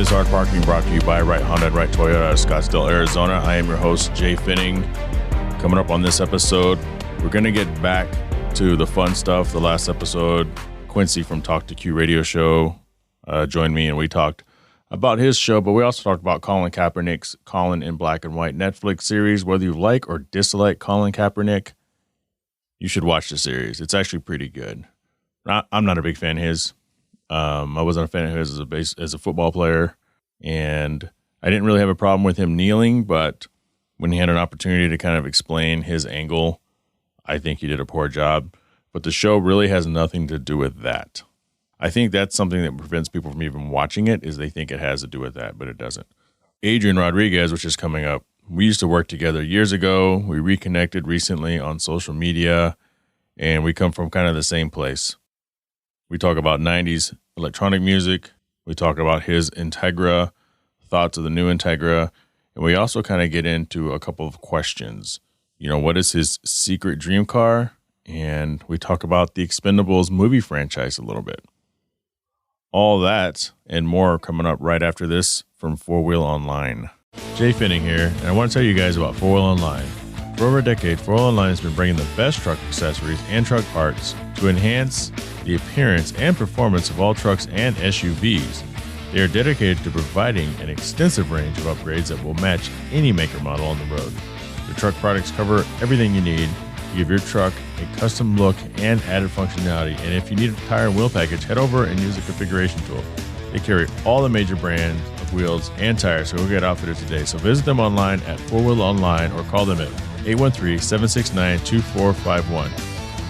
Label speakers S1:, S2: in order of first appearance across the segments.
S1: is Hard Parking, brought to you by Right Honda and Right Toyota out of Scottsdale, Arizona. I am your host, Jay Finning. Coming up on this episode, we're going to get back to the fun stuff. The last episode, Quincy from Talk to Q radio show joined me, and we talked about his show, but we also talked about Colin Kaepernick's Colin in Black and White Netflix series. Whether you like or dislike Colin Kaepernick, you should watch the series. It's actually pretty good. I'm not a big fan of his. I wasn't a fan of his as a football player, and I didn't really have a problem with him kneeling, but when he had an opportunity to kind of explain his angle, I think he did a poor job. But the show really has nothing to do with that. I think that's something that prevents people from even watching it, is they think it has to do with that, but it doesn't. Adrian Rodriguez, which is coming up, we used to work together years ago. We reconnected recently on social media, and we come from kind of the same place. We talk about 90s electronic music. We talk about his Integra, thoughts of the new Integra, and we also kind of get into a couple of questions. You know, what is his secret dream car? And we talk about the Expendables movie franchise a little bit. All that and more coming up right after this from 4Wheel Online. Jay Finning here, and I want to tell you guys about 4Wheel Online. For over a decade, 4Wheel Online has been bringing the best truck accessories and truck parts to enhance the appearance and performance of all trucks and SUVs. They are dedicated to providing an extensive range of upgrades that will match any maker model on the road. Their truck products cover everything you need to give your truck a custom look and added functionality. And if you need a tire and wheel package, head over and use the configuration tool. They carry all the major brands of wheels and tires, so go get outfitted today. So visit them online at 4Wheel Online or call them at 813-769-2451.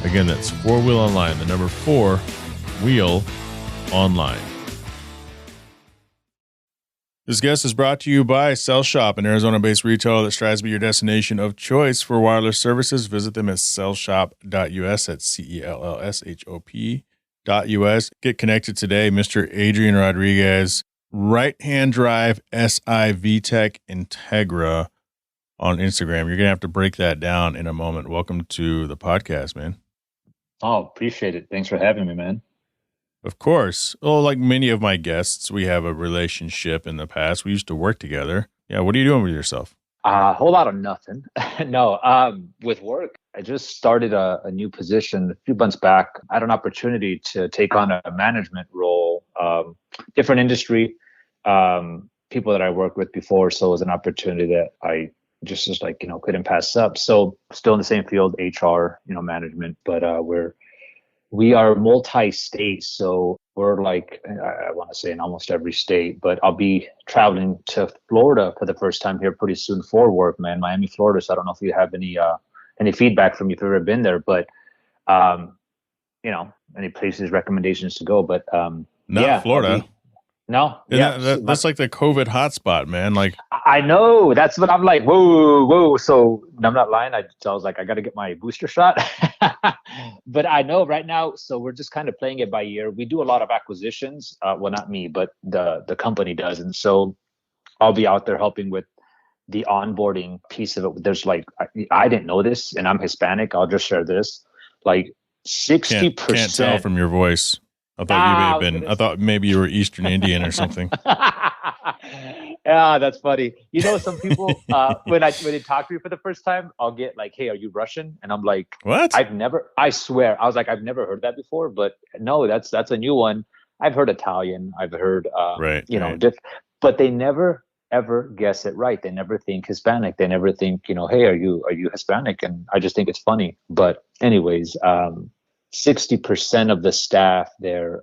S1: Again, that's 4Wheel Online, the number 4 Wheel Online. This guest is brought to you by Cell Shop, an Arizona-based retailer that strives to be your destination of choice for wireless services. Visit them at cellshop.us. That's CELLSHOP.us. Get connected today. Mr. Adrian Rodriguez, right-hand drive SI VTEC Integra on Instagram. You're going to have to break that down in a moment. Welcome to the podcast, man.
S2: Oh, appreciate it. Thanks for having me, man.
S1: Of course. Well, like many of my guests, we have a relationship in the past. We used to work together. Yeah. What are you doing with yourself?
S2: A whole lot of nothing. No, with work, I just started a new position a few months back. I had an opportunity to take on a management role, different industry, people that I worked with before. So it was an opportunity that I just like, couldn't pass up. So still in the same field, HR, management, but we are multi-state, so we're like, I want to say in almost every state, but I'll be traveling to Florida for the first time here pretty soon for work, man. Miami, Florida. So I don't know if you have any feedback from you if you've ever been there, but any places, recommendations to go. But
S1: not Florida.
S2: No,
S1: that's like the COVID hotspot, man. Like
S2: I know, that's what I'm like. Whoa. So I'm not lying. I was like, I got to get my booster shot. But I know right now. So we're just kind of playing it by ear. We do a lot of acquisitions. Well, not me, but the company does. And so I'll be out there helping with the onboarding piece of it. There's like, I didn't know this, and I'm Hispanic. I'll just share this. Like 60%.
S1: Can't tell from your voice. I thought you may have been. I thought maybe you were Eastern Indian or something.
S2: Yeah, that's funny. Some people when they talk to me for the first time, I'll get like, "Hey, are you Russian?" And I'm like,
S1: "What?"
S2: I swear, I was like, I've never heard that before. But no, that's a new one. I've heard Italian. I've heard,
S1: right.
S2: but they never ever guess it right. They never think Hispanic. They never think, hey, are you Hispanic? And I just think it's funny. But anyways, 60% of the staff there,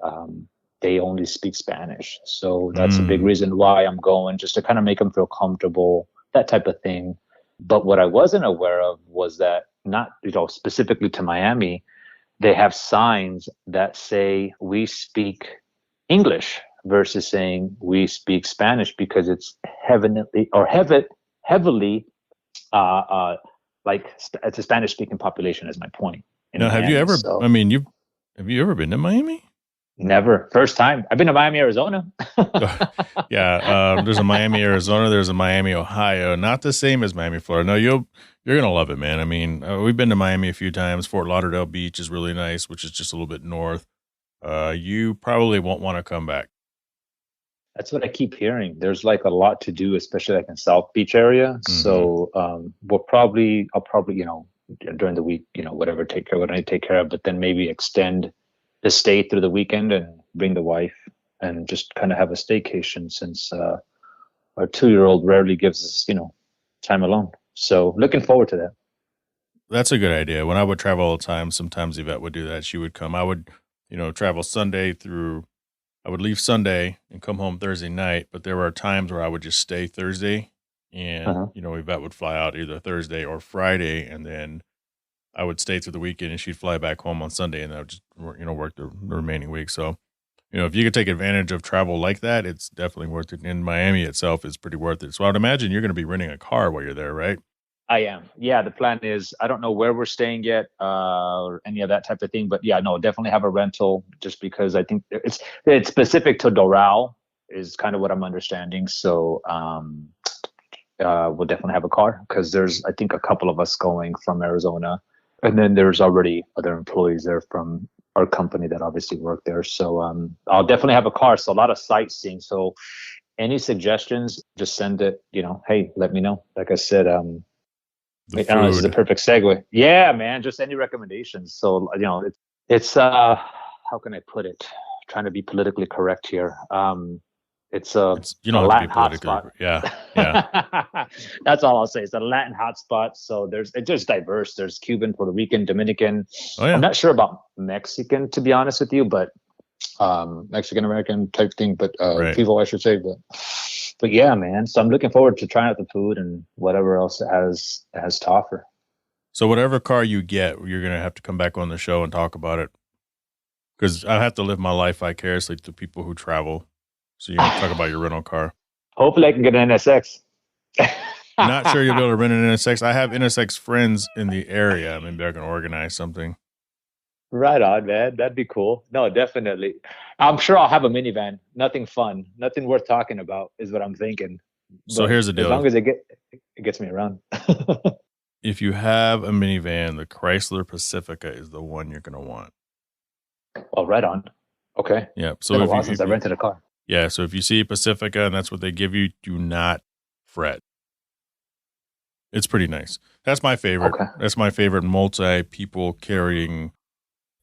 S2: they only speak Spanish. So that's a big reason why I'm going, just to kind of make them feel comfortable, that type of thing. But what I wasn't aware of was that not, specifically to Miami, they have signs that say we speak English versus saying we speak Spanish, because it's heavily like it's a Spanish speaking population, is my point.
S1: Now, have you ever, have you ever been to Miami?
S2: Never. First time. I've been to Miami, Arizona.
S1: Yeah. There's a Miami, Arizona. There's a Miami, Ohio. Not the same as Miami, Florida. No, you're going to love it, man. I mean, we've been to Miami a few times. Fort Lauderdale Beach is really nice, which is just a little bit north. You probably won't want to come back.
S2: That's what I keep hearing. There's like a lot to do, especially like in South Beach area.
S1: Mm-hmm.
S2: So I'll probably, during the week, whatever, take care of what I need to take care of, but then maybe extend the stay through the weekend and bring the wife and just kind of have a staycation since our 2-year-old rarely gives us, time alone. So looking forward to that.
S1: That's a good idea. When I would travel all the time, sometimes Yvette would do that. She would come. I would, travel I would leave Sunday and come home Thursday night, but there were times where I would just stay Thursday and,
S2: Uh-huh.
S1: Yvette would fly out either Thursday or Friday, and then I would stay through the weekend and she'd fly back home on Sunday, and I would just, work the remaining week. So, if you could take advantage of travel like that, it's definitely worth it. And Miami itself is pretty worth it. So I'd imagine you're going to be renting a car while you're there, right?
S2: I am. Yeah, the plan is I don't know where we're staying yet, or any of that type of thing. But yeah, no, definitely have a rental just because I think it's specific to Doral is kind of what I'm understanding. So we'll definitely have a car because there's I think a couple of us going from Arizona, and then there's already other employees there from our company that obviously work there. So I'll definitely have a car. So a lot of sightseeing. So any suggestions, just send it. Hey, let me know. Like I said,
S1: The
S2: I don't know, this is a
S1: food.
S2: perfect segue. Yeah, man, just any recommendations. So, it's how can I put it? Trying to be politically correct here. It's
S1: You
S2: a
S1: don't have to be
S2: Latin
S1: politically.
S2: hotspot.
S1: Yeah. Yeah.
S2: That's all I'll say. It's a Latin hotspot. So it's just diverse. There's Cuban, Puerto Rican, Dominican.
S1: Oh,
S2: I'm
S1: yeah.
S2: not sure about Mexican, to be honest with you, but Mexican American type thing, but
S1: Right.
S2: people, I should say, but yeah, man. So I'm looking forward to trying out the food and whatever else it has to offer.
S1: So whatever car you get, you're going to have to come back on the show and talk about it because I have to live my life vicariously to people who travel. So you're going to talk about your rental car.
S2: Hopefully, I can get an NSX.
S1: Not sure you'll be able to rent an NSX. I have NSX friends in the area. Maybe I can organize something.
S2: Right on, man. That'd be cool. No, definitely. I'm sure I'll have a minivan. Nothing fun, nothing worth talking about, is what I'm thinking.
S1: So
S2: But
S1: here's the
S2: as
S1: deal.
S2: long as it gets me around.
S1: If you have a minivan, the Chrysler Pacifica is the one you're going to want.
S2: Oh, right on. Okay.
S1: Yeah.
S2: It's
S1: So
S2: been a
S1: if
S2: while
S1: you,
S2: since
S1: if
S2: I
S1: you,
S2: rented a car.
S1: yeah. So if you see a Pacifica and that's what they give you, do not fret. It's pretty nice. That's my favorite.
S2: Okay.
S1: That's my favorite multi-people carrying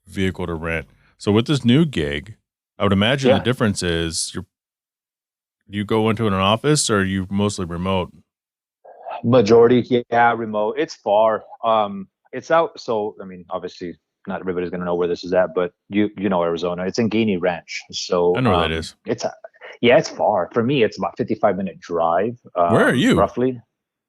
S1: vehicle to rent. So with this new gig, I would imagine the
S2: Yeah.
S1: difference is do you go into an office or are you mostly remote?
S2: Majority, yeah, remote. It's far. It's out. So, I mean, obviously, not everybody's gonna know where this is at, but you know Arizona. It's in Gainey Ranch. So,
S1: I know where that is.
S2: it's far. For me, it's about 55-minute drive,
S1: Where are you?
S2: roughly.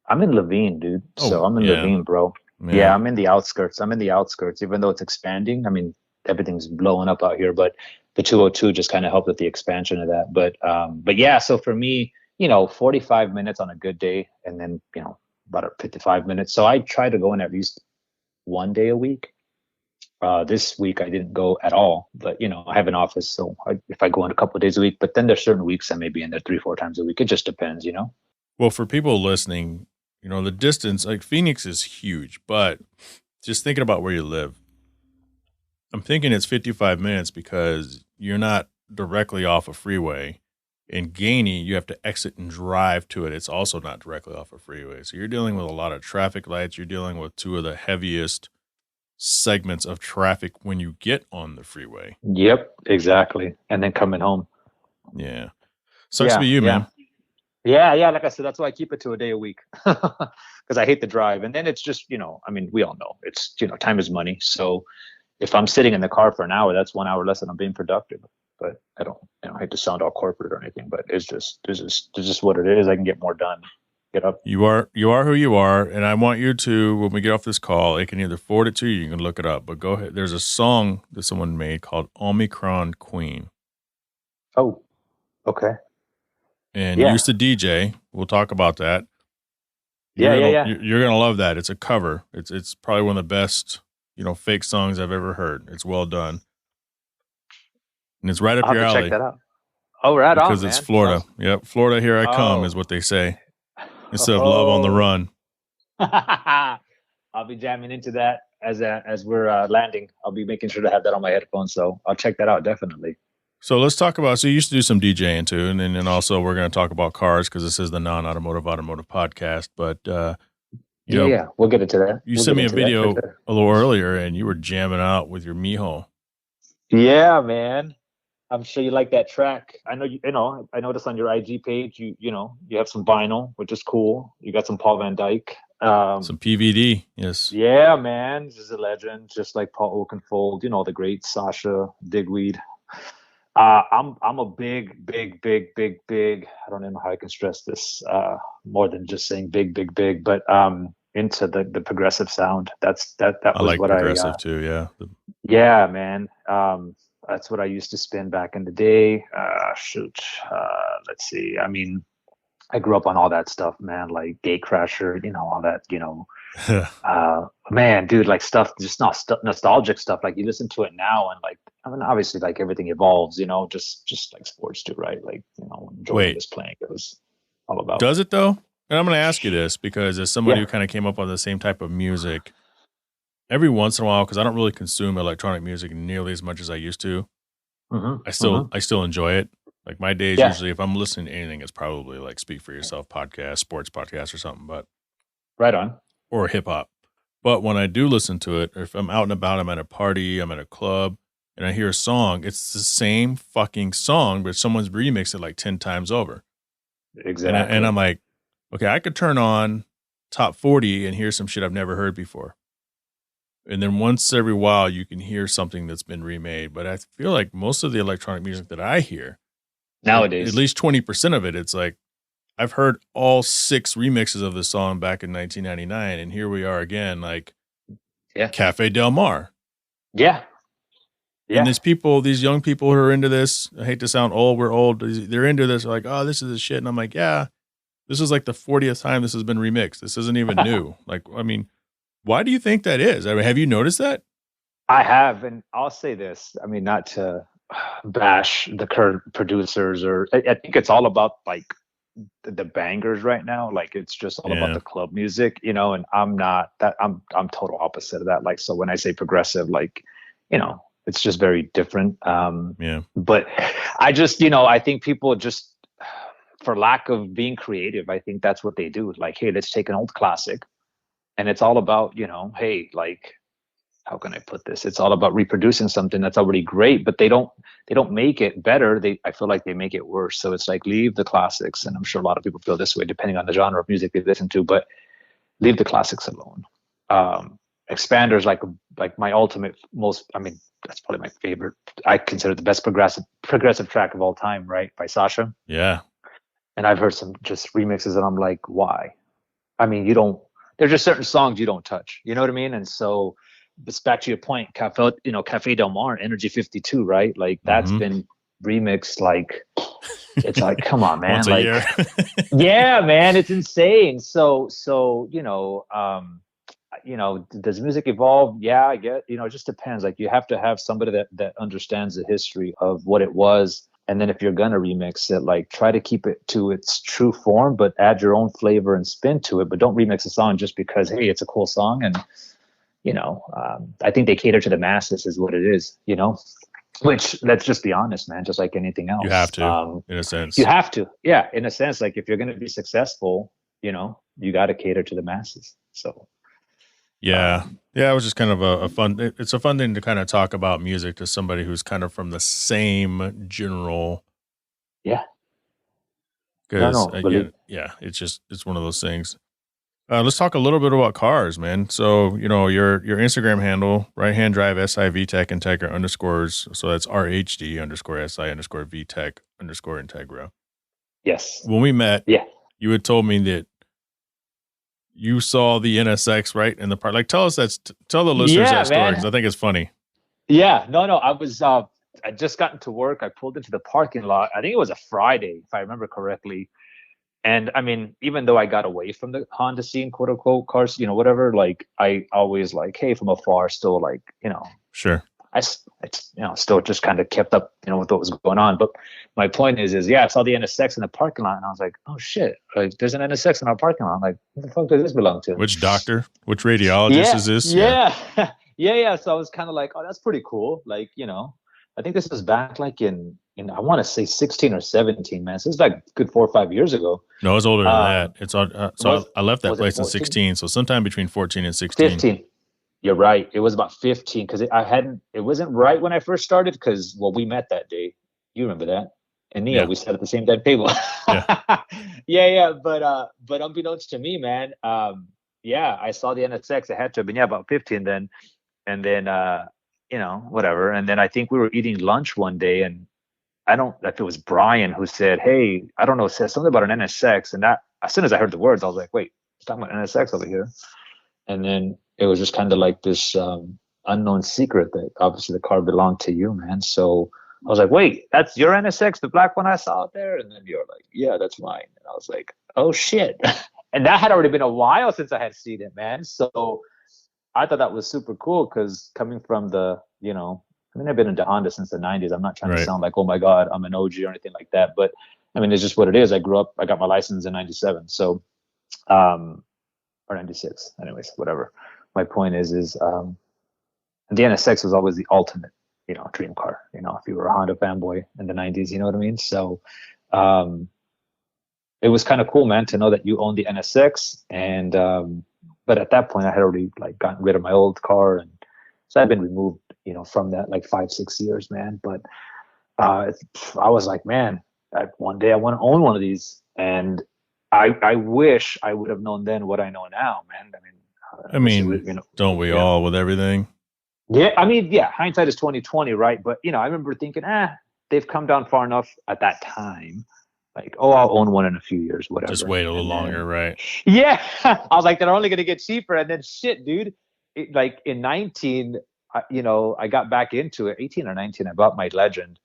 S2: I'm in Levine, dude.
S1: Oh,
S2: So I'm in
S1: yeah.
S2: Levine, bro.
S1: Yeah.
S2: Yeah, I'm in the outskirts. Even though it's expanding. I mean, everything's blowing up out here, but the 202 just kind of helped with the expansion of that. But yeah, so for me, 45 minutes on a good day, and then about 55 minutes. So I try to go in at least one day a week. This week I didn't go at all, but I have an office, so if I go in a couple of days a week, but then there's certain weeks I may be in there 3-4 times a week. It just depends.
S1: Well, for people listening, the distance, like Phoenix is huge, but just thinking about where you live, I'm thinking it's 55 minutes because you're not directly off a freeway. In Gainey, you have to exit and drive to it. It's also not directly off a freeway. So you're dealing with a lot of traffic lights. You're dealing with two of the heaviest segments of traffic when you get on the freeway.
S2: Yep, exactly. And then coming home.
S1: Yeah. Sucks to be you, man.
S2: Yeah. Like I said, that's why I keep it to a day a week because I hate the drive. And then it's just, I mean, we all know it's, time is money. So if I'm sitting in the car for an hour, that's 1 hour less than I'm being productive. But I don't hate to sound all corporate or anything, but it's just what it is. I can get more done. Get up.
S1: You are who you are. And I want you to, when we get off this call, I can either forward it to you, you can look it up, but go ahead. There's a song that someone made called Omicron Queen.
S2: Oh, okay.
S1: And you used to DJ. We'll talk about that.
S2: Yeah.
S1: You're going to love that. It's a cover. It's probably one of the best, fake songs I've ever heard. It's well done. And it's right up your alley.
S2: Check that out. Oh, right on,
S1: because it's Florida. Yep. Florida, here I come is what they say. Instead of love on the run.
S2: I'll be jamming into that as we're landing. I'll be making sure to have that on my headphones. So I'll check that out. Definitely.
S1: So let's talk about, so you used to do some DJing too. And then also we're going to talk about cars because this is the non-automotive automotive podcast. But,
S2: Yeah. We'll get into that.
S1: You
S2: We'll
S1: sent
S2: get
S1: me a
S2: into that for
S1: video
S2: sure.
S1: a little earlier and you were jamming out with your mijo.
S2: Yeah, man. I'm sure you like that track. I know I noticed on your IG page you have some vinyl, which is cool. You got some Paul Van Dyke.
S1: Some PVD, yes.
S2: Yeah, man. This is a legend, just like Paul Oakenfold, the great Sasha Digweed. I'm a big. I don't know how I can stress this more than just saying big, but into the progressive sound. That
S1: I
S2: was
S1: like
S2: what
S1: progressive too, yeah.
S2: yeah, man. That's what I used to spin back in the day. Let's see. I mean, I grew up on all that stuff, man, like Gatecrasher, all that, man, dude, like stuff, just not nostalgic stuff. Like you listen to it now and like, I mean, obviously like everything evolves, just like sports do, right? Like, when Jordan was playing, it was all about.
S1: Does it though? And I'm going to ask you this because as somebody
S2: Yeah.
S1: who kind of came up on the same type of music, every once in a while, because I don't really consume electronic music nearly as much as I used to, I still enjoy it. Like my days, usually if I'm listening to anything, it's probably like Speak for Yourself podcast, sports podcast or something, but
S2: right on.
S1: Or hip hop. But when I do listen to it, or if I'm out and about, I'm at a party, I'm at a club, and I hear a song, it's the same fucking song, but someone's remixed it like 10 times over.
S2: Exactly.
S1: And I'm like, okay, I could turn on top 40 and hear some shit I've never heard before. And then once every while, you can hear something that's been remade. But I feel like most of the electronic music that I hear,
S2: nowadays,
S1: at least 20% of it, it's like, I've heard all 6 remixes of this song back in 1999, and here we are again, like Cafe Del Mar.
S2: Yeah.
S1: And these young people who are into this, I hate to sound old, we're old, they're into this, like, oh, this is the shit. And I'm like, yeah, this is like the 40th time this has been remixed. This isn't even new. Like, I mean, why do you think that is? I mean, have you noticed that?
S2: I have, and I'll say this. I mean, not to bash the current producers, or I think it's all about like the bangers right now. Like it's just all about the club music, and I'm not that. I'm total opposite of that. Like, so when I say progressive, like, it's just very different. But I just, I think people just, for lack of being creative, I think that's what they do. Like, hey, let's take an old classic, and it's all about, hey, like, how can I put this? It's all about reproducing something that's already great, but they don't make it better. I feel like they make it worse. So it's like, leave the classics. And I'm sure a lot of people feel this way, depending on the genre of music they listen to, but leave the classics alone. Expanders, like my ultimate that's probably my favorite. I consider the best progressive track of all time, right? By Sasha.
S1: Yeah.
S2: And I've heard some just remixes and I'm like, why? I mean, there's just certain songs you don't touch, you know what I mean? And so, it's back to your point, Cafe Del Mar, Energy 52, right? Like that's been remixed. Like it's like, come on, man.
S1: Once
S2: like,
S1: a year.
S2: Yeah, man, it's insane. So, does music evolve? Yeah, I get. It just depends. Like you have to have somebody that understands the history of what it was, and then if you're gonna remix it, like try to keep it to its true form, but add your own flavor and spin to it. But don't remix a song just because, hey, it's a cool song and. I think they cater to the masses is what it is, which let's just be honest, man, just like anything else.
S1: You have to, in a sense.
S2: You have to. Yeah. In a sense, like if you're going to be successful, you got to cater to the masses. So.
S1: Yeah. It was just kind of it's a fun thing to kind of talk about music to somebody who's kind of from the same general.
S2: Yeah.
S1: Because it's one of those things. Let's talk a little bit about cars, man. So, your Instagram handle, right hand drive SI VTEC Integra underscores. So that's RHD underscore SI underscore VTEC underscore Integra.
S2: Yes.
S1: When we met, you had told me that you saw the NSX right in the park. Like, tell the listeners that story because I think it's funny.
S2: Yeah, no. I was, I just gotten to work. I pulled into the parking lot. I think it was a Friday, if I remember correctly. And I mean, even though I got away from the Honda scene, quote unquote, cars, whatever, like I always like, hey, from afar, still like,
S1: sure.
S2: I still just kind of kept up, with what was going on. But my point is I saw the NSX in the parking lot and I was like, oh shit, like there's an NSX in our parking lot. I'm like, what the fuck does this belong to?
S1: Which doctor? Which radiologist is this?
S2: Yeah. Yeah. So I was kind of like, oh, that's pretty cool. Like, I think this was back like in I want to say 16 or 17, man. So it's like good 4 or 5 years ago.
S1: No, it's older than
S2: Uh,
S1: that. It's on.
S2: was
S1: I left that
S2: was it
S1: place in
S2: 14?
S1: 16, so sometime between 14 and 16.
S2: 15. You're right. It was about 15 because it wasn't right when I first started because, well, we met that day. You remember that? And Neo,
S1: Yeah,
S2: we sat at the same damn table.
S1: yeah.
S2: Yeah. But unbeknownst to me, man, yeah, I saw the NSX. It had to have been, yeah, about 15 then. And then, whatever. And then I think we were eating lunch one day and I don't know if it was Brian who said, hey, I don't know, said something about an NSX. And that, as soon as I heard the words, I was like, wait, he's talking about NSX over here. And then it was just kind of like this unknown secret that obviously the car belonged to you, man. So I was like, wait, that's your NSX, the black one I saw out there? And then you're like, yeah, that's mine. And I was like, oh, shit. And that had already been a while since I had seen it, man. So I thought that was super cool because coming from I've been into Honda since the 90s. I'm not trying to sound like, oh my God, I'm an OG or anything like that. But I mean, it's just what it is. I got my license in 97. So, or 96. Anyways, whatever. My point is the NSX was always the ultimate, dream car. If you were a Honda fanboy in the 90s, you know what I mean? So, it was kind of cool, man, to know that you owned the NSX. And, but at that point I had already like gotten rid of my old car. And so I've been removed, from that like 5-6 years, man. But, I was like, man, one day I want to own one of these. And I wish I would have known then what I know now, man.
S1: I mean, don't we all with everything?
S2: Yeah, I mean, yeah, hindsight is 2020, right? But I remember thinking, they've come down far enough at that time. Like, oh, I'll own one in a few years, whatever.
S1: Just wait a little longer, right?
S2: Yeah, I was like, they're only going to get cheaper, and then shit, dude. Like in 19, I got back into it. 18 or 19, I bought my Legend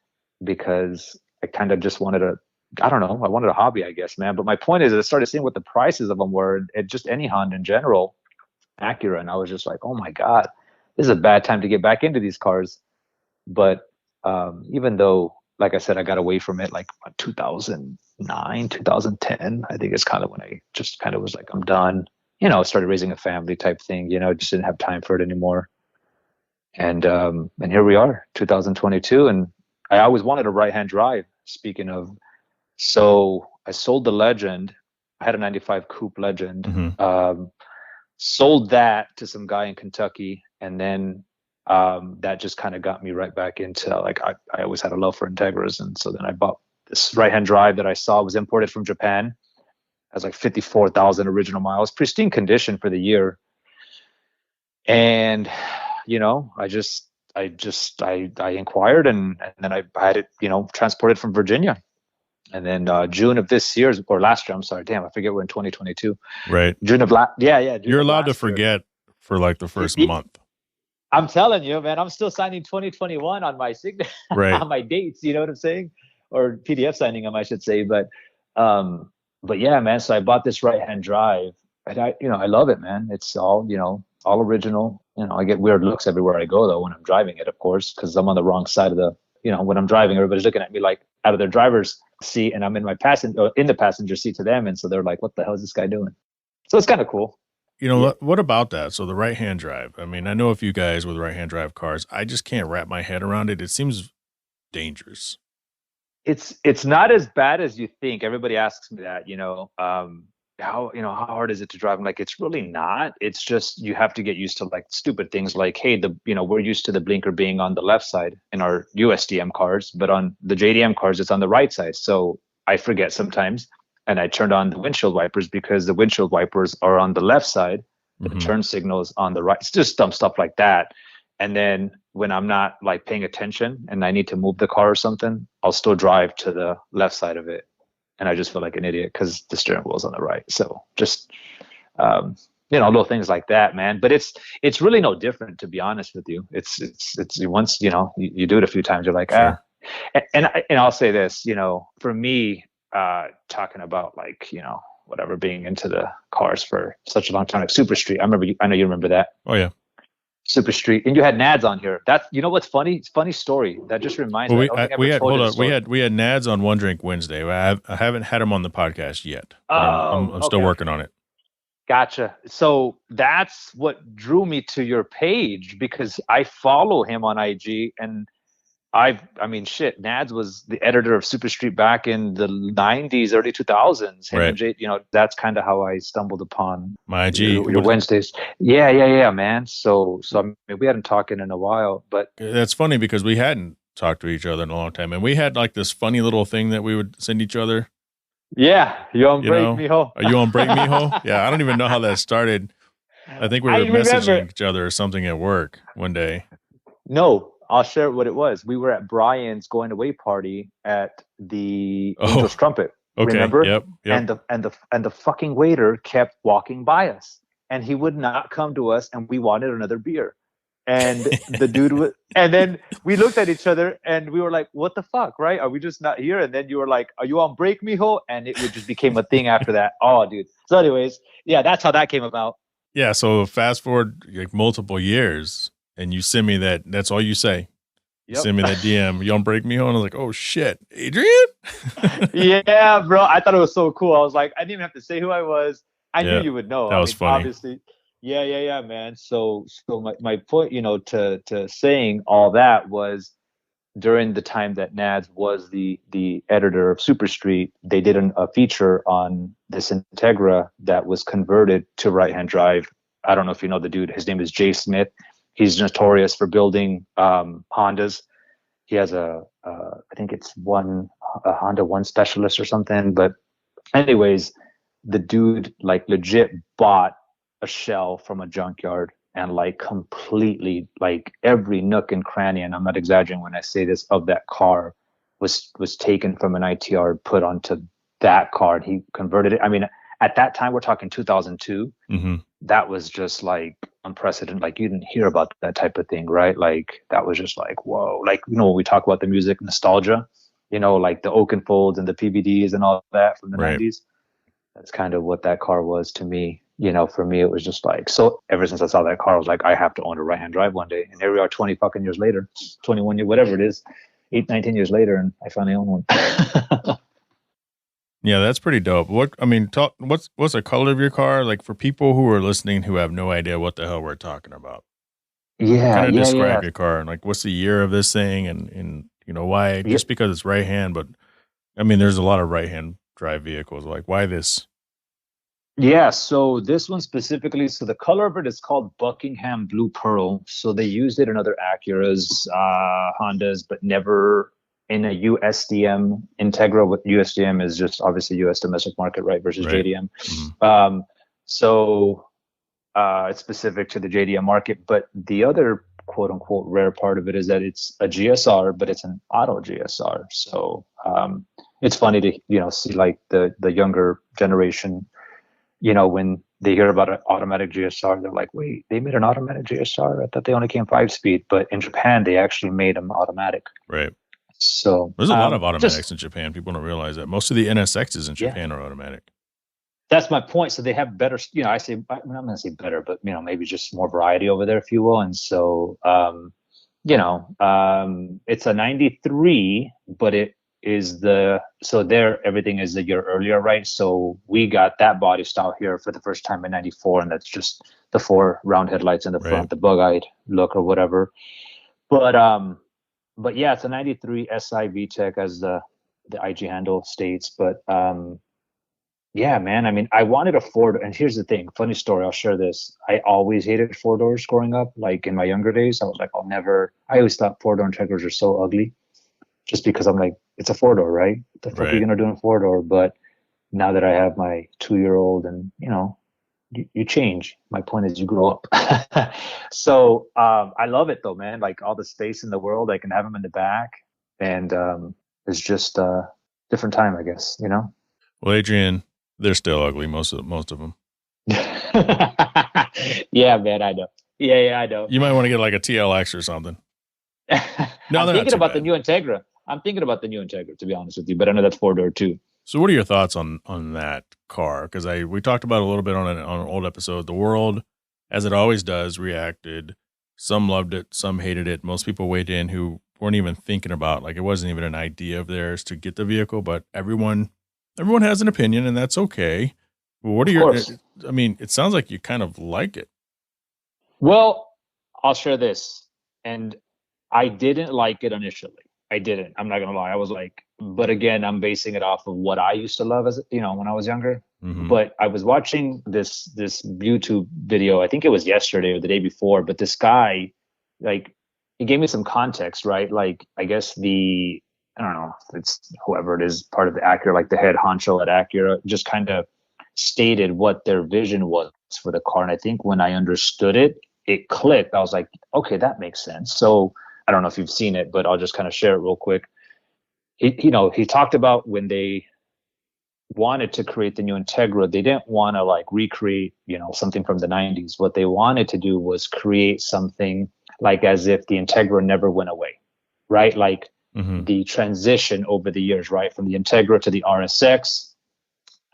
S2: because I kind of just wanted I don't know, I wanted a hobby, I guess, man. But my point is, I started seeing what the prices of them were at just any Honda in general, Acura, and I was just like, oh my God, this is a bad time to get back into these cars. But even though, like I said, I got away from it like 2009, 2010, I think it's kind of when I just kind of was like, I'm done. Started raising a family type thing. Just didn't have time for it anymore. And here we are, 2022, and I always wanted a right-hand drive. Speaking of, so I sold the Legend. I had a 95 Coupe Legend.
S1: Mm-hmm.
S2: Sold that to some guy in Kentucky, and then that just kind of got me right back into like I always had a love for Integras, and so then I bought this right-hand drive that I saw was imported from Japan. It has like 54,000 original miles, pristine condition for the year. And I inquired, and then I had it transported from Virginia. And then June of this year, or last year, I'm sorry, damn, I forget, we're in 2022.
S1: Right.
S2: June of June.
S1: You're allowed to forget for like the first month.
S2: I'm telling you, man, I'm still signing 2021 on my signature,
S1: right,
S2: on my dates. You know what I'm saying? Or PDF signing them, I should say. But yeah, man. So I bought this right-hand drive, and I love it, man. It's all all original. I get weird looks everywhere I go, though, when I'm driving it, of course, because I'm on the wrong side of the. When I'm driving, everybody's looking at me like out of their driver's seat, and I'm in the passenger seat to them, and so they're like, "What the hell is this guy doing?" So it's kind of cool.
S1: What about that? So the right-hand drive, I mean, I know a few guys with right-hand drive cars. I just can't wrap my head around it. It seems dangerous.
S2: It's not as bad as you think. Everybody asks me that, how hard is it to drive? I'm like, it's really not. It's just, you have to get used to like stupid things like, hey, we're used to the blinker being on the left side in our USDM cars, but on the JDM cars, it's on the right side. So I forget sometimes. And I turned on the windshield wipers because the windshield wipers are on the left side. The turn signal is on the right. It's just dumb stuff like that. And then when I'm not like paying attention and I need to move the car or something, I'll still drive to the left side of it. And I just feel like an idiot because the steering wheel is on the right. So just, little things like that, man. But it's really no different, to be honest with you. It's once, you do it a few times, you're like, sure. And I'll say this, for me, talking about like, whatever, being into the cars for such a long time, like Super Street. I know you remember that.
S1: Oh yeah.
S2: Super Street. And you had Nads on here. That's, what's funny? It's a funny story. That just reminds me.
S1: We had Nads on One Drink Wednesday. I haven't had him on the podcast yet. I'm still working on it.
S2: Gotcha. So that's what drew me to your page because I follow him on IG, and I mean, shit. Nads was the editor of Super Street back in the '90s, early 2000s. Him and
S1: Right.
S2: Jay, that's kind of how I stumbled upon
S1: My G.
S2: your Wednesdays. Yeah, man. So I mean, we hadn't talked in a while, but
S1: That's funny because we hadn't talked to each other in a long time, and we had like this funny little thing that we would send each other.
S2: yeah, you on break, mijo?
S1: Are you on break, mijo? Yeah, I don't even know how that started. I think we were messaging each other or something at work one day.
S2: No, I'll share what it was. We were at Brian's going away party at the Angel's Trumpet.
S1: Okay.
S2: Remember?
S1: Yep.
S2: And the fucking waiter kept walking by us, and he would not come to us, and we wanted another beer. And the dude was, and then we looked at each other and we were like, what the fuck, right? Are we just not here? And then you were like, are you on break, mijo? And it just became a thing after that. Oh, dude. So anyways, yeah, that's how that came about.
S1: Yeah. So fast forward like multiple years and you send me that. That's all you say. You send me that DM. You on break, mijo? And I was like, oh shit, Adrian?
S2: Yeah, bro. I thought it was so cool. I was like, I didn't even have to say who I was. I knew you would know.
S1: That was funny.
S2: Obviously. Yeah, man. So my point, to saying all that was during the time that Nads was the editor of Super Street, they did a feature on this Integra that was converted to right-hand drive. I don't know if you know the dude. His name is Jay Smith. He's notorious for building Hondas. He has I think it's a Honda One Specialist or something. But anyways, the dude like legit bought a shell from a junkyard and like completely like every nook and cranny, and I'm not exaggerating when I say this, of that car was taken from an ITR, put onto that car, and he converted it. I mean, at that time, we're talking 2002.
S1: Mm-hmm.
S2: That was just like unprecedented. Like you didn't hear about that type of thing, right? Like that was just like, whoa. Like, when we talk about the music nostalgia, like the Oakenfolds and the PVDs and all that from the 90s. That's kind of what that car was to me. For me, it was just like, so ever since I saw that car, I was like, I have to own a right-hand drive one day. And here we are 20 fucking years later, 21 years, whatever it is, 19 years later, and I finally own one.
S1: Yeah, that's pretty dope. What's the color of your car? Like for people who are listening who have no idea what the hell we're talking about.
S2: Yeah.
S1: Kind of describe your car and like what's the year of this thing and why, just because it's right hand, but I mean, there's a lot of right-hand drive vehicles. Like why this?
S2: Yeah, so this one specifically, so the color of it is called Buckingham Blue Pearl. So they used it in other Acuras, Hondas, but never in a USDM Integra. What USDM is just obviously US domestic market, right, versus JDM. Mm-hmm. So it's specific to the JDM market. But the other quote unquote rare part of it is that it's a GSR, but it's an auto GSR. So it's funny to see like the younger generation. When they hear about an automatic GSR, they're like, wait, they made an automatic GSR? I thought they only came 5-speed. But in Japan, they actually made them automatic.
S1: Right.
S2: So
S1: there's a lot of automatics in Japan. People don't realize that. Most of the NSXs in Japan are automatic.
S2: That's my point. So they have better, I'm going to say better, but, maybe just more variety over there, if you will. And so, it's a 93, but it is everything is a year earlier, right? So we got that body style here for the first time in 94, and that's just the 4 round headlights in the front, the bug-eyed look or whatever. But yeah, it's a 93 SI VTEC as the IG handle states. But yeah, man, I mean, I wanted a 4-door, and here's the thing, funny story, I'll share this. I always hated 4-doors growing up. Like in my younger days, I was like, I always thought 4-door Integras are so ugly. Just because I'm like, it's a 4-door, right? What the fuck are you gonna do in a 4-door? But now that I have my 2-year-old, and you change. My point is, you grow up. So I love it though, man. Like all the space in the world, I can have them in the back, and it's just a different time, I guess.
S1: Well, Adrian, they're still ugly. Most of them.
S2: Yeah, man, I know. Yeah, I know.
S1: You might want to get like a TLX or something.
S2: No, I'm thinking about the new Integra. To be honest with you, but I know that's 4-door too.
S1: So what are your thoughts on that car? Because we talked about it a little bit on an old episode. The world, as it always does, reacted. Some loved it, some hated it. Most people weighed in who weren't even thinking about, like, it wasn't even an idea of theirs to get the vehicle, but everyone has an opinion, and that's okay. Well, what are your, I mean, it sounds like you kind of like it.
S2: Well, I'll share this. And I didn't like it initially. I didn't. I'm not gonna lie. I was like, but again, I'm basing it off of what I used to love as when I was younger.
S1: Mm-hmm.
S2: But I was watching this YouTube video. I think it was yesterday or the day before. But this guy, like, he gave me some context, right? Like, I guess I don't know, it's whoever it is, part of the Acura, like the head honcho at Acura, just kind of stated what their vision was for the car. And I think when I understood it, it clicked. I was like, okay, that makes sense. So I don't know if you've seen it, but I'll just kind of share it real quick. He talked about when they wanted to create the new Integra, they didn't want to like recreate, something from the 90s. What they wanted to do was create something like as if the Integra never went away, right? Like the transition over the years, right? From the Integra to the RSX.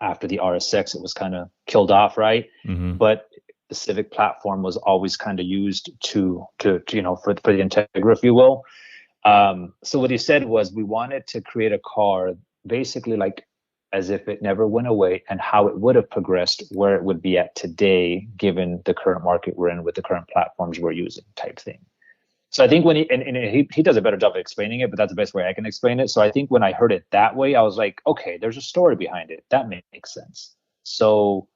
S2: After the RSX, it was kind of killed off, right? But the Civic platform was always kind of used to for the Integra, if you will. So what he said was we wanted to create a car basically like as if it never went away and how it would have progressed, where it would be at today, given the current market we're in with the current platforms we're using type thing. So I think when he does a better job of explaining it, but that's the best way I can explain it. So I think when I heard it that way, I was like, okay, there's a story behind it. That makes sense. So,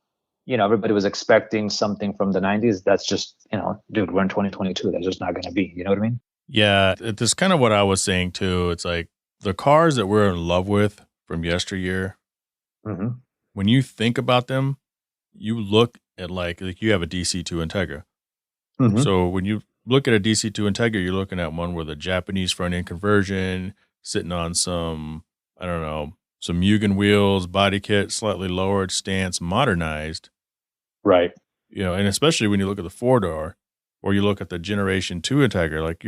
S2: everybody was expecting something from the 90s. That's just, dude, we're in 2022. That's just not going to be, you know what I mean?
S1: Yeah, it's kind of what I was saying too. It's like the cars that we're in love with from yesteryear, when you think about them, you look at like you have a DC2 Integra. So when you look at a DC2 Integra, you're looking at one with a Japanese front end conversion, sitting on some, I don't know, some Mugen wheels, body kit, slightly lowered, stance, modernized.
S2: Right.
S1: And especially when you look at the 4-door or you look at the Generation 2 Integra, like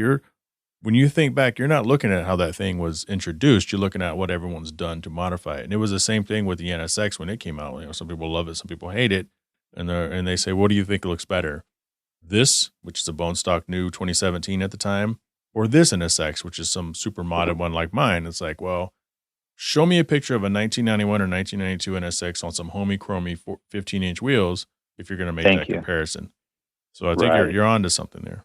S1: when you think back, you're not looking at how that thing was introduced. You're looking at what everyone's done to modify it. And it was the same thing with the NSX when it came out. Some people love it, some people hate it. And they say, what do you think looks better? This, which is a bone stock new 2017 at the time, or this NSX, which is some super modded one like mine. It's like, well, show me a picture of a 1991 or 1992 NSX on some homey chromy 15-inch wheels if you're going to make that comparison. So I think you're onto something there.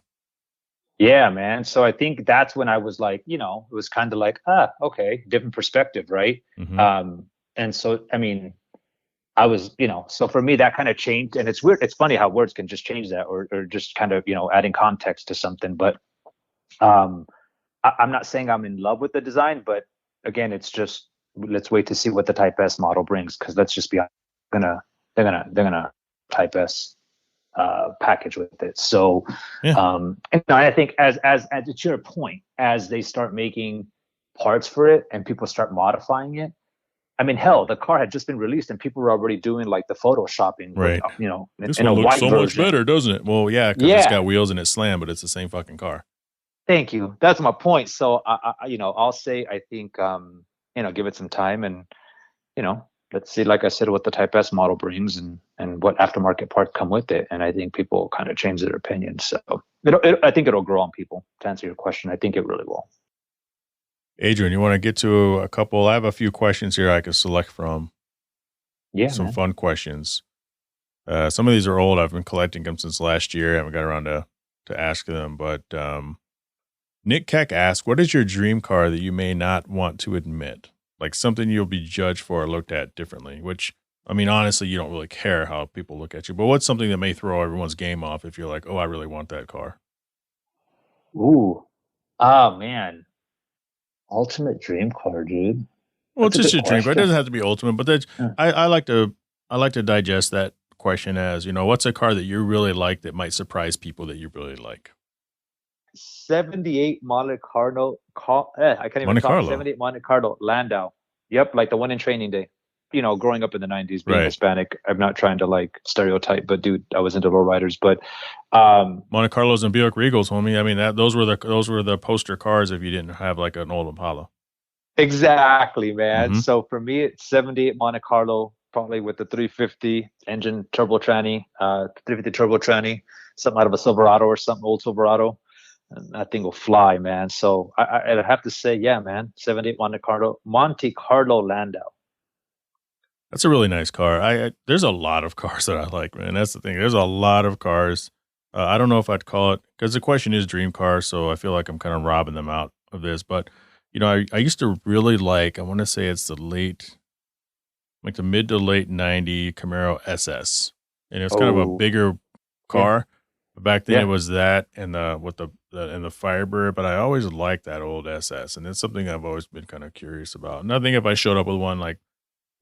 S2: Yeah, man. So I think that's when I was like, it was kind of like, okay, different perspective, right? And so, I mean, I was, so for me, that kind of changed. And it's weird. It's funny how words can just change that or just kind of, adding context to something. But I'm not saying I'm in love with the design, but again, it's just, let's wait to see what the Type S model brings. Cause let's just be they're gonna Type S package with it. So, and I think as to your point, as they start making parts for it and people start modifying it, I mean, hell, the car had just been released and people were already doing like the photoshopping,
S1: right?
S2: With,
S1: this
S2: in
S1: one
S2: a
S1: looks
S2: white
S1: so
S2: version.
S1: Much better, doesn't it? Well, yeah, because it's got wheels and it's slammed, but it's the same fucking car.
S2: Thank you. That's my point. So I'll say I think give it some time and let's see, like I said, what the Type S model brings and what aftermarket parts come with it. And I think people kind of change their opinion. So I think it'll grow on people. To answer your question, I think it really will.
S1: Adrian, you want to get to a couple? I have a few questions here I can select from.
S2: Yeah,
S1: some fun questions. Some of these are old. I've been collecting them since last year. I haven't got around to ask them. But Nick Keck asked, what is your dream car that you may not want to admit? Like something you'll be judged for or looked at differently, which, I mean, honestly, you don't really care how people look at you. But what's something that may throw everyone's game off if you're like, oh, I really want that car?
S2: Ooh. Oh, man. Ultimate dream car, dude.
S1: Well, it's just your dream car. It doesn't have to be ultimate, but that's, I like to digest that question as, what's a car that you really like that might surprise people that you really like?
S2: 78 Monte Carlo. I can't even talk. 78 Monte Carlo Landau. Yep, like the one in Training Day. Growing up in the 90s, being Hispanic, I'm not trying to like stereotype, but dude, I was into lowriders. But
S1: Monte Carlos and Buick Regals, homie. I mean, those were the poster cars if you didn't have like an old Impala.
S2: Exactly, man. So for me, it's 78 Monte Carlo, probably with the 350 engine turbo tranny, 350 turbo tranny, something out of a Silverado or something, old Silverado. And that thing will fly, man. So I'd have to say, yeah, man, 78 Monte Carlo Landau.
S1: That's a really nice car. There's a lot of cars that I like, man. That's the thing. There's a lot of cars I don't know if I'd call it, because the question is dream car, so I feel like I'm kind of robbing them out of this. But, I used to really like, I want to say it's the mid to late 90 Camaro SS. And it's kind of a bigger car. But back then it was that and the Firebird. But I always liked that old SS. And it's something I've always been kind of curious about. And I think if I showed up with one, like,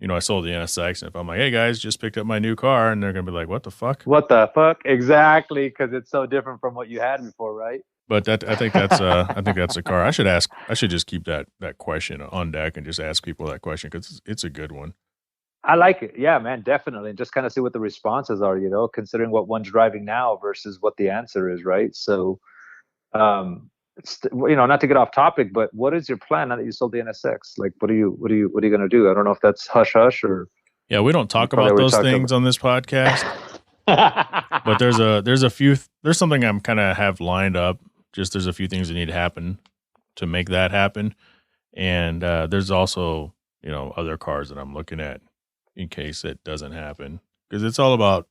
S1: I sold the NSX, and if I'm like, hey guys, just picked up my new car, and they're going to be like, what the fuck?
S2: What the fuck? Exactly. Because it's so different from what you had before, right?
S1: But I think that's a car. I should just keep that question on deck and just ask people that question, because it's a good one.
S2: I like it. Yeah, man, definitely. And just kind of see what the responses are, considering what one's driving now versus what the answer is, right? So, not to get off topic, but what is your plan now that you sold the NSX? Like, what are you going to do? I don't know if that's hush hush or.
S1: Yeah, we don't talk about those things on this podcast. But there's something I'm kind of have lined up. Just there's a few things that need to happen to make that happen. And there's also, other cars that I'm looking at in case it doesn't happen. Because it's all about,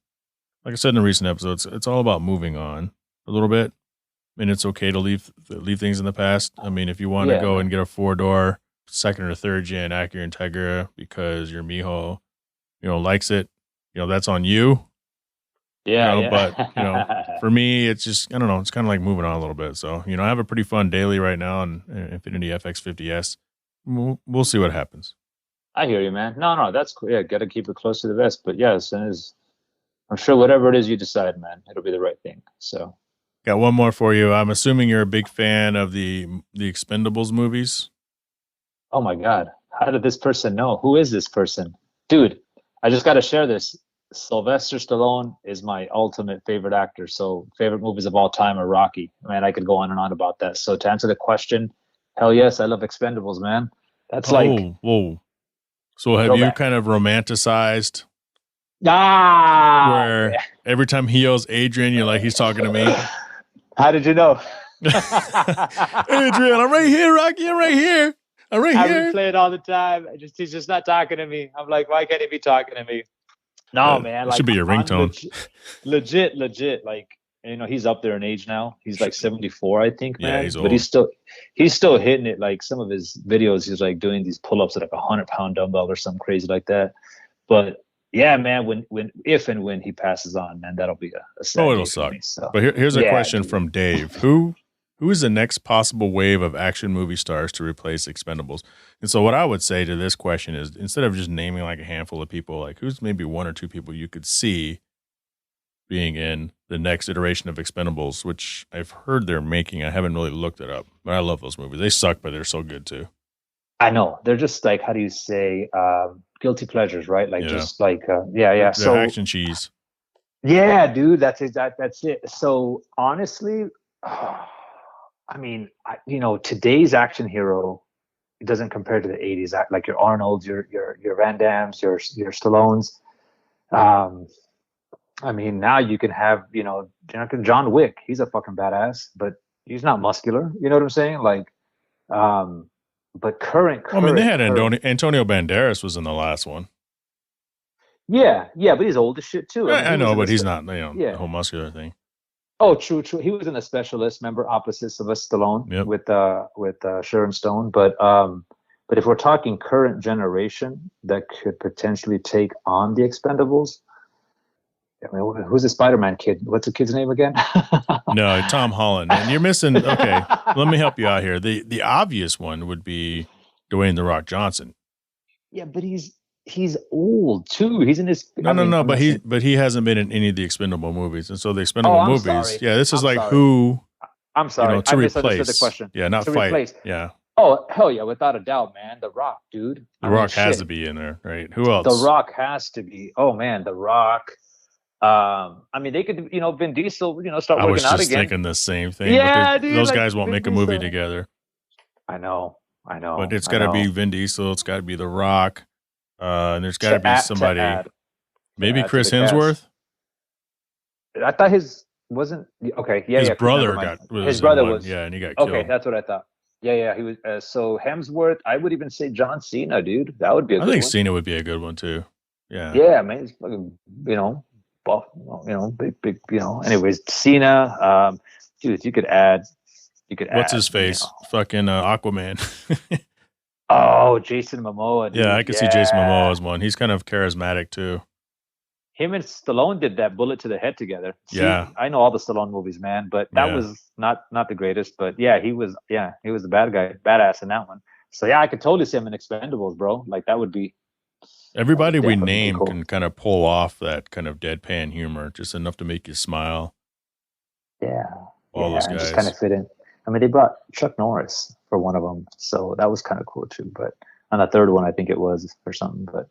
S1: like I said in the recent episodes, it's all about moving on a little bit. I mean, it's okay to leave things in the past. I mean, if you want to go and get a 4-door, second or third gen Acura Integra because your mijo, likes it, that's on you.
S2: Yeah,
S1: But, for me, it's just, I don't know, it's kind of like moving on a little bit. So, I have a pretty fun daily right now in Infiniti FX50S. We'll see what happens.
S2: I hear you, man. No, that's cool. Yeah, got to keep it close to the vest. But yeah, as soon as, I'm sure whatever it is you decide, man, it'll be the right thing. So.
S1: Got one more for you. I'm assuming you're a big fan of the Expendables movies.
S2: Oh my God. How did this person know? Who is this person? Dude, I just got to share this. Sylvester Stallone is my ultimate favorite actor. So favorite movies of all time are Rocky. Man, I could go on and on about that. So to answer the question, hell yes, I love Expendables, man. That's
S1: whoa. So have you kind of romanticized
S2: where
S1: every time he yells Adrian, you're like, he's talking to me?
S2: How did you know?
S1: Adrian, I'm right here, Rocky. I'm right here. I
S2: replay it all the time. He's just not talking to me. I'm like, why can't he be talking to me? No, man.
S1: It should be your ringtone.
S2: Legit. Like, he's up there in age now. He's like 74, I think, man.
S1: Yeah, he's old.
S2: But he's still hitting it. Like some of his videos, he's like doing these pull-ups at like 100-pound dumbbell or something crazy like that. But yeah, man, if and when he passes on, man, that'll be a sad
S1: it'll suck. Me, so. But here's a question from Dave. Who is the next possible wave of action movie stars to replace Expendables? And so what I would say to this question is, instead of just naming like a handful of people, like who's maybe one or two people you could see being in the next iteration of Expendables, which I've heard they're making. I haven't really looked it up, but I love those movies. They suck, but they're so good too.
S2: I know. They're just like, how do you say, guilty pleasures, right? Like just like,
S1: They're action cheese.
S2: Yeah, dude, that's it. So honestly, I mean, today's action hero, it doesn't compare to the 80s. Like your Arnolds, your Van Dammes, your Stallones. I mean, now you can have, John Wick. He's a fucking badass, but he's not muscular. You know what I'm saying? Like, but current.
S1: I mean, they had Antonio Banderas was in the last one.
S2: Yeah, but he's old as shit too.
S1: I know, but he's not, the whole muscular thing.
S2: Oh, true. He was in a specialist, member opposite Sylvester Stallone with Sharon Stone. But if we're talking current generation that could potentially take on the Expendables, I mean, who's the Spider-Man kid? What's the kid's name again?
S1: No, Tom Holland. And you're missing. Okay, let me help you out here. The obvious one would be Dwayne "The Rock" Johnson.
S2: Yeah, but he's old too. He's in his
S1: no. But he hasn't been in any of the Expendable movies, and so the Expendable movies. Sorry. Yeah, this is who.
S2: I'm sorry.
S1: To
S2: I
S1: replace
S2: misunderstood the question.
S1: Yeah, not
S2: to
S1: fight.
S2: Replace.
S1: Yeah.
S2: Oh hell yeah, without a doubt, man. The Rock, dude.
S1: The Rock has to be in there, right? Who else?
S2: The Rock has to be. Oh man, The Rock. I mean, they could, Vin Diesel, start working out again. I was just
S1: thinking the same thing. Yeah, dude, those guys won't make a movie together.
S2: I know.
S1: But it's got to be Vin Diesel. It's got to be The Rock. And there's got to be somebody. Maybe Chris Hemsworth.
S2: I thought his wasn't okay. Yeah,
S1: his brother
S2: his brother was.
S1: Yeah, and he got killed.
S2: Okay, that's what I thought. Yeah, he was. So Hemsworth. I would even say John Cena, dude. That would be. I think
S1: Cena would be a good one too. Yeah.
S2: Yeah, man. He's fucking, big, anyways, Cena, dude,
S1: What's his face? Fucking Aquaman.
S2: Oh, Jason Momoa, dude.
S1: Yeah, I could see Jason Momoa as one. He's kind of charismatic too.
S2: Him and Stallone did that bullet to the head together.
S1: Yeah.
S2: I know all the Stallone movies, man, but that was not the greatest. But yeah, he was the bad guy, badass in that one. So yeah, I could totally see him in Expendables, bro. Like that would be.
S1: Everybody we name can kind of pull off that kind of deadpan humor, just enough to make you smile.
S2: Yeah.
S1: All those guys
S2: just kind of fit in. I mean, they brought Chuck Norris for one of them, so that was kind of cool too. But on the third one, I think it was or something. But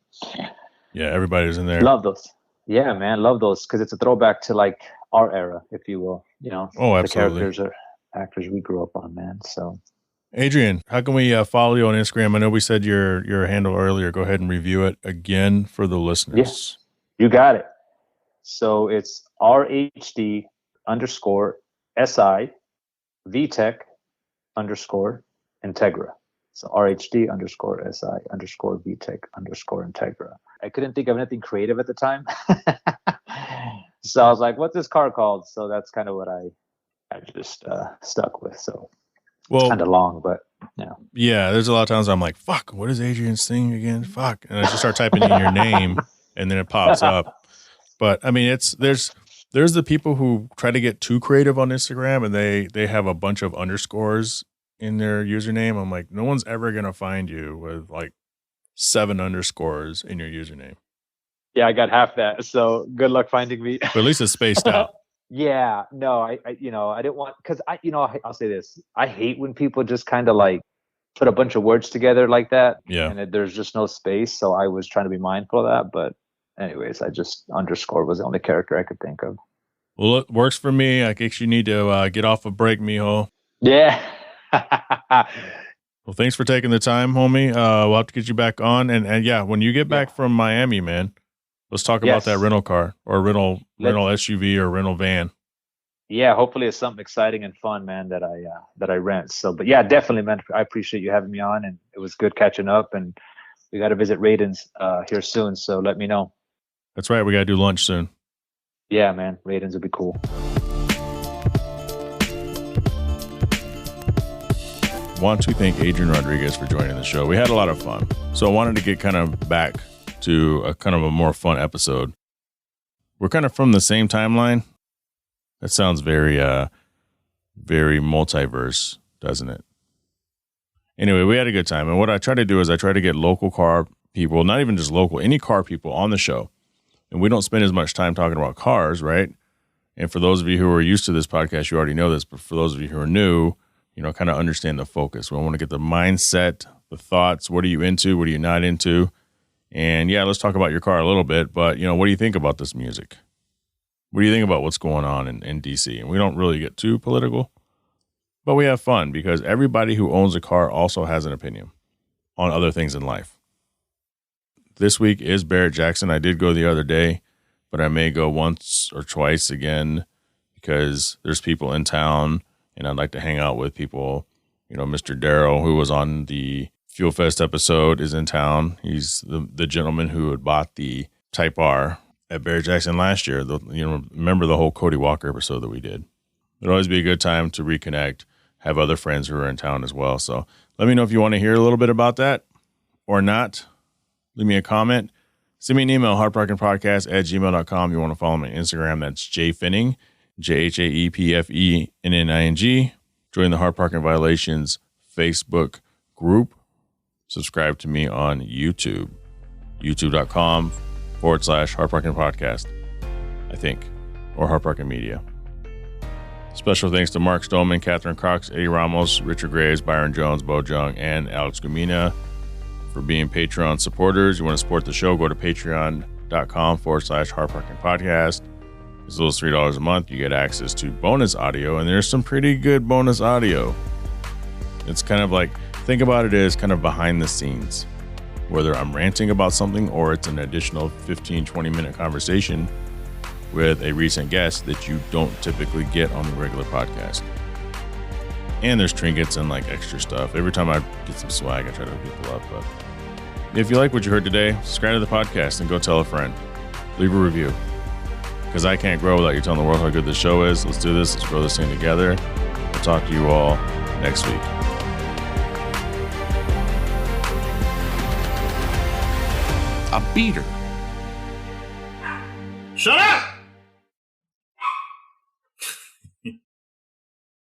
S1: yeah, everybody's in there.
S2: Love those. Yeah, man, love those because it's a throwback to like our era, if you will.
S1: Oh, absolutely.
S2: The characters are actors we grew up on, man. So,
S1: Adrian, how can we follow you on Instagram? I know we said your handle earlier. Go ahead and review it again for the listeners.
S2: Yeah, you got it. So it's RHD_SI VTech _Integra. So RHD_SI VTech _Integra. I couldn't think of anything creative at the time. So I was like, what's this car called? So that's kind of what I just stuck with. So it's kind of long, but
S1: yeah, there's a lot of times I'm like, fuck, what is Adrian's thing again? Fuck. And I just start typing in your name and then it pops up. But I mean, there's the people who try to get too creative on Instagram and they have a bunch of underscores in their username. I'm like, no one's ever going to find you with like 7 underscores in your username.
S2: Yeah, I got half that. So good luck finding me.
S1: But at least it's spaced out.
S2: Yeah, no, I didn't want, because I'll say this. I hate when people just kind of like put a bunch of words together like that.
S1: Yeah.
S2: And there's just no space. So I was trying to be mindful of that. But anyways, I just underscore was the only character I could think of.
S1: Well, it works for me. I guess you need to get off a break, mijo.
S2: Yeah.
S1: Well, thanks for taking the time, homie. We'll have to get you back on. And yeah, when you get back from Miami, man, let's talk about that rental car or rental SUV or rental van.
S2: Yeah, hopefully it's something exciting and fun, man, that I rent. So, but yeah, definitely, man. I appreciate you having me on, and it was good catching up. And we got to visit Raiden's here soon, so let me know.
S1: That's right. We got to do lunch soon.
S2: Yeah, man. Raiden's would be cool.
S1: Want to thank Adrian Rodriguez for joining the show. We had a lot of fun. So I wanted to get kind of back to a kind of a more fun episode. We're kind of from the same timeline. That sounds very, very multiverse, doesn't it? Anyway, we had a good time. And what I try to do is I try to get local car people, not even just local, any car people on the show. And we don't spend as much time talking about cars, right? And for those of you who are used to this podcast, you already know this. But for those of you who are new, kind of understand the focus. We want to get the mindset, the thoughts. What are you into? What are you not into? And yeah, let's talk about your car a little bit. But, what do you think about this music? What do you think about what's going on in DC? And we don't really get too political, but we have fun because everybody who owns a car also has an opinion on other things in life. This week is Barrett-Jackson. I did go the other day, but I may go once or twice again because there's people in town and I'd like to hang out with people. Mr. Darrow, who was on the Fuel Fest episode, is in town. He's the gentleman who had bought the Type R at Barrett-Jackson last year. Remember the whole Cody Walker episode that we did. It'd always be a good time to reconnect, have other friends who are in town as well. So let me know if you want to hear a little bit about that or not. Leave me a comment. Send me an email, HardParkingPodcast@gmail.com. You want to follow me on Instagram, that's jfinning, JHAEPFENNING. Join the Hard Parking Violations Facebook group. Subscribe to me on YouTube, youtube.com/HardParkingPodcast, I think, or Hard Parking Media. Special thanks to Mark Stoneman, Catherine Cox, Eddie Ramos, Richard Graves, Byron Jones, Bo Jung, and Alex Gumina for being Patreon supporters. You want to support the show, go to patreon.com/HardParkingPodcast. As little as $3 a month, you get access to bonus audio, and there's some pretty good bonus audio. It's kind of like, think about it as kind of behind the scenes, whether I'm ranting about something or it's an additional 15-20 minute conversation with a recent guest that you don't typically get on the regular podcast. And there's trinkets and like extra stuff. Every time I get some swag, I try to hook people up. But if you like what you heard today, subscribe to the podcast and go tell a friend. Leave a review. because I can't grow without you telling the world how good the show is. Let's do this. Let's grow this thing together. We'll talk to you all next week.
S3: A beater.
S4: Shut up!